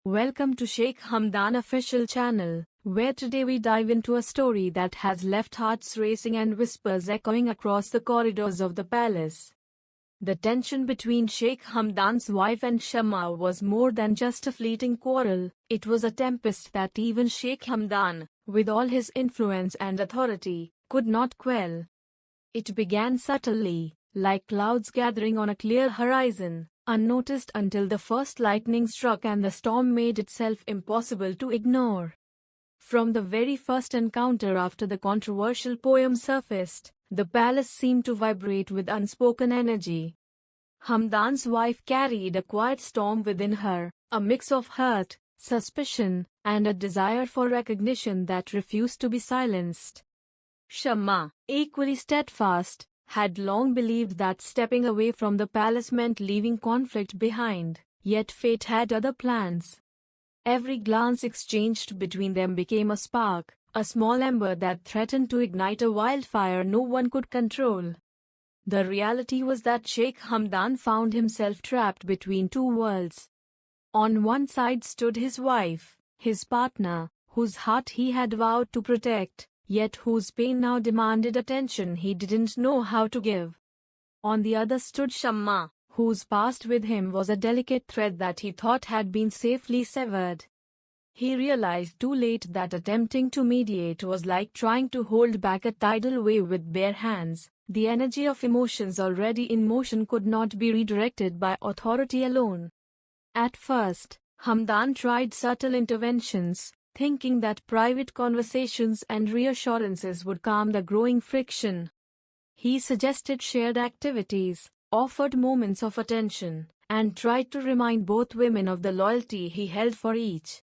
Welcome to Sheikh Hamdan official channel, where today we dive into a story that has left hearts racing and whispers echoing across the corridors of the palace. The tension between Sheikh Hamdan's wife and Shamma was more than just a fleeting quarrel, it was a tempest that even Sheikh Hamdan, with all his influence and authority, could not quell. It began subtly, like clouds gathering on a clear horizon, unnoticed until the first lightning struck and the storm made itself impossible to ignore. From the very first encounter after the controversial poem surfaced, the palace seemed to vibrate with unspoken energy. Hamdan's wife carried a quiet storm within her, a mix of hurt, suspicion, and a desire for recognition that refused to be silenced. Shamma, equally steadfast, had long believed that stepping away from the palace meant leaving conflict behind, yet fate had other plans. Every glance exchanged between them became a spark, a small ember that threatened to ignite a wildfire no one could control. The reality was that Sheikh Hamdan found himself trapped between two worlds. On one side stood his wife, his partner, whose heart he had vowed to protect, yet whose pain now demanded attention he didn't know how to give. On the other stood Shamma, whose past with him was a delicate thread that he thought had been safely severed. He realized too late that attempting to mediate was like trying to hold back a tidal wave with bare hands. The energy of emotions already in motion could not be redirected by authority alone. At first, Hamdan tried subtle interventions, thinking that private conversations and reassurances would calm the growing friction. He suggested shared activities, offered moments of attention, and tried to remind both women of the loyalty he held for each.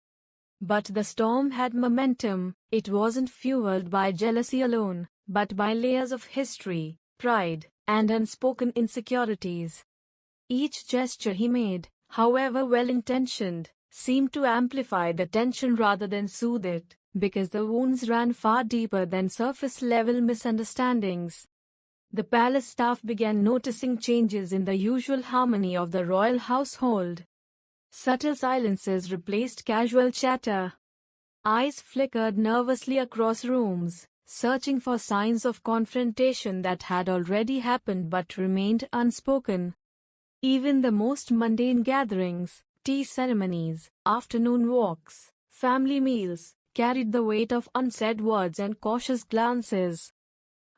But the storm had momentum. It wasn't fueled by jealousy alone, but by layers of history, pride, and unspoken insecurities. Each gesture he made, however well-intentioned, seemed to amplify the tension rather than soothe it, because the wounds ran far deeper than surface-level misunderstandings. The palace staff began noticing changes in the usual harmony of the royal household. Subtle silences replaced casual chatter. Eyes flickered nervously across rooms, searching for signs of confrontation that had already happened but remained unspoken. Even the most mundane gatherings, tea ceremonies, afternoon walks, family meals, carried the weight of unsaid words and cautious glances.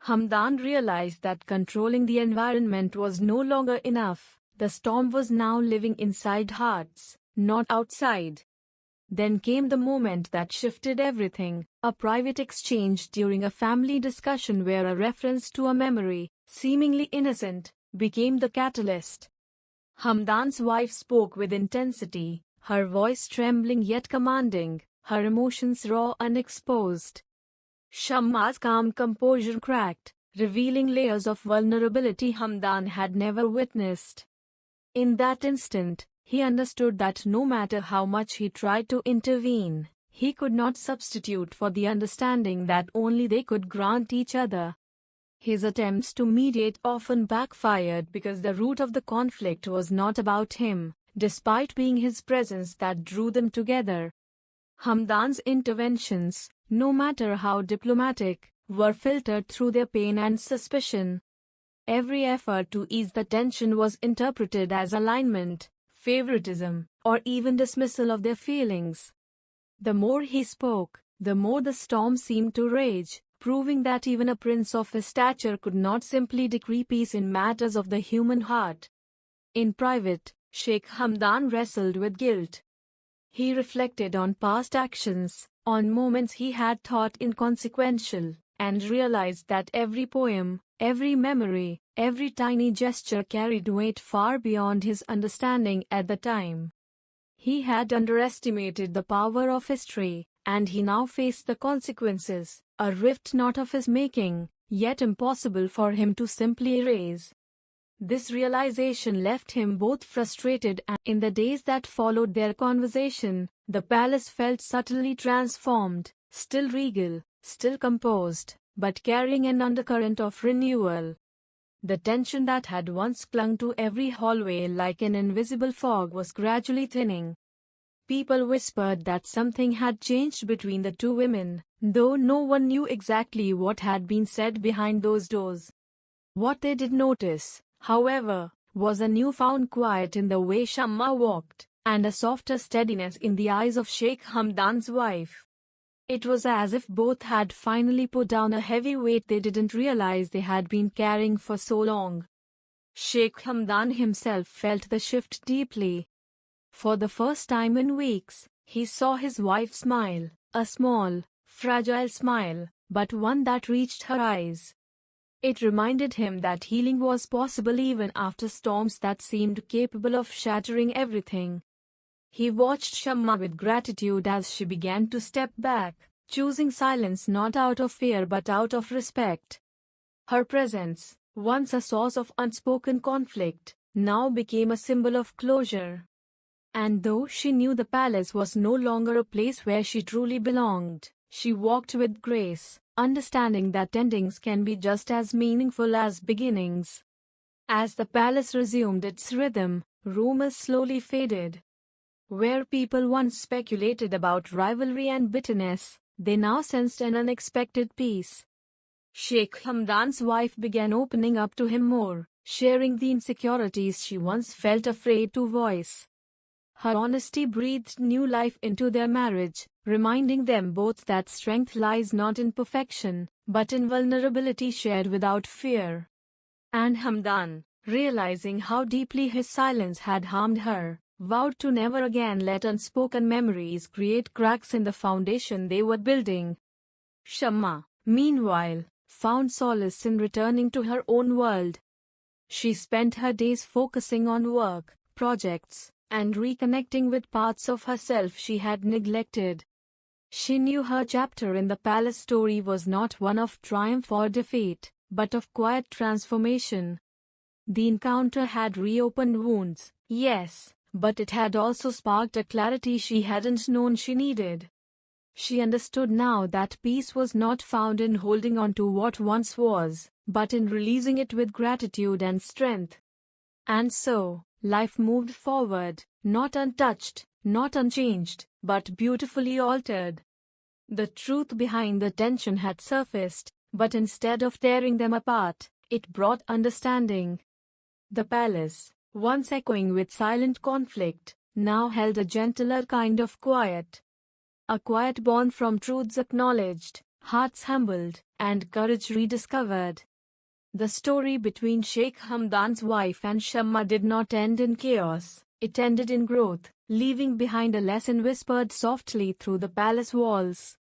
Hamdan realized that controlling the environment was no longer enough. The storm was now living inside hearts, not outside. Then came the moment that shifted everything, a private exchange during a family discussion where a reference to a memory, seemingly innocent, became the catalyst. Hamdan's wife spoke with intensity, her voice trembling yet commanding, her emotions raw and exposed. Shamma's calm composure cracked, revealing layers of vulnerability Hamdan had never witnessed. In that instant, he understood that no matter how much he tried to intervene, he could not substitute for the understanding that only they could grant each other. His attempts to mediate often backfired because the root of the conflict was not about him, despite being his presence that drew them together. Hamdan's interventions, no matter how diplomatic, were filtered through their pain and suspicion. Every effort to ease the tension was interpreted as alignment, favoritism, or even dismissal of their feelings. The more he spoke, the more the storm seemed to rage, proving that even a prince of his stature could not simply decree peace in matters of the human heart. In private, Sheikh Hamdan wrestled with guilt. He reflected on past actions, on moments he had thought inconsequential, and realized that every poem, every memory, every tiny gesture carried weight far beyond his understanding at the time. He had underestimated the power of history, and he now faced the consequences, a rift not of his making, yet impossible for him to simply erase. This realization left him both frustrated and in the days that followed their conversation, the palace felt subtly transformed, still regal, still composed, but carrying an undercurrent of renewal. The tension that had once clung to every hallway like an invisible fog was gradually thinning. People whispered that something had changed between the two women, though no one knew exactly what had been said behind those doors. What they did notice, however, was a newfound quiet in the way Shamma walked, and a softer steadiness in the eyes of Sheikh Hamdan's wife. It was as if both had finally put down a heavy weight they didn't realize they had been carrying for so long. Sheikh Hamdan himself felt the shift deeply. For the first time in weeks, he saw his wife smile, a small, fragile smile, but one that reached her eyes. It reminded him that healing was possible even after storms that seemed capable of shattering everything. He watched Shamma with gratitude as she began to step back, choosing silence not out of fear but out of respect. Her presence, once a source of unspoken conflict, now became a symbol of closure. And though she knew the palace was no longer a place where she truly belonged, she walked with grace, understanding that endings can be just as meaningful as beginnings. As the palace resumed its rhythm, rumors slowly faded. Where people once speculated about rivalry and bitterness, they now sensed an unexpected peace. Sheikh Hamdan's wife began opening up to him more, sharing the insecurities she once felt afraid to voice. Her honesty breathed new life into their marriage, reminding them both that strength lies not in perfection, but in vulnerability shared without fear. And Hamdan, realizing how deeply his silence had harmed her, vowed to never again let unspoken memories create cracks in the foundation they were building. Shamma, meanwhile, found solace in returning to her own world. She spent her days focusing on work, projects, and reconnecting with parts of herself she had neglected. She knew her chapter in the palace story was not one of triumph or defeat, but of quiet transformation. The encounter had reopened wounds, yes, but it had also sparked a clarity she hadn't known she needed. She understood now that peace was not found in holding on to what once was, but in releasing it with gratitude and strength. And so, life moved forward, not untouched, not unchanged, but beautifully altered. The truth behind the tension had surfaced, but instead of tearing them apart, it brought understanding. The palace, once echoing with silent conflict, now held a gentler kind of quiet. A quiet born from truths acknowledged, hearts humbled, and courage rediscovered. The story between Sheikh Hamdan's wife and Shamma did not end in chaos, it ended in growth, leaving behind a lesson whispered softly through the palace walls.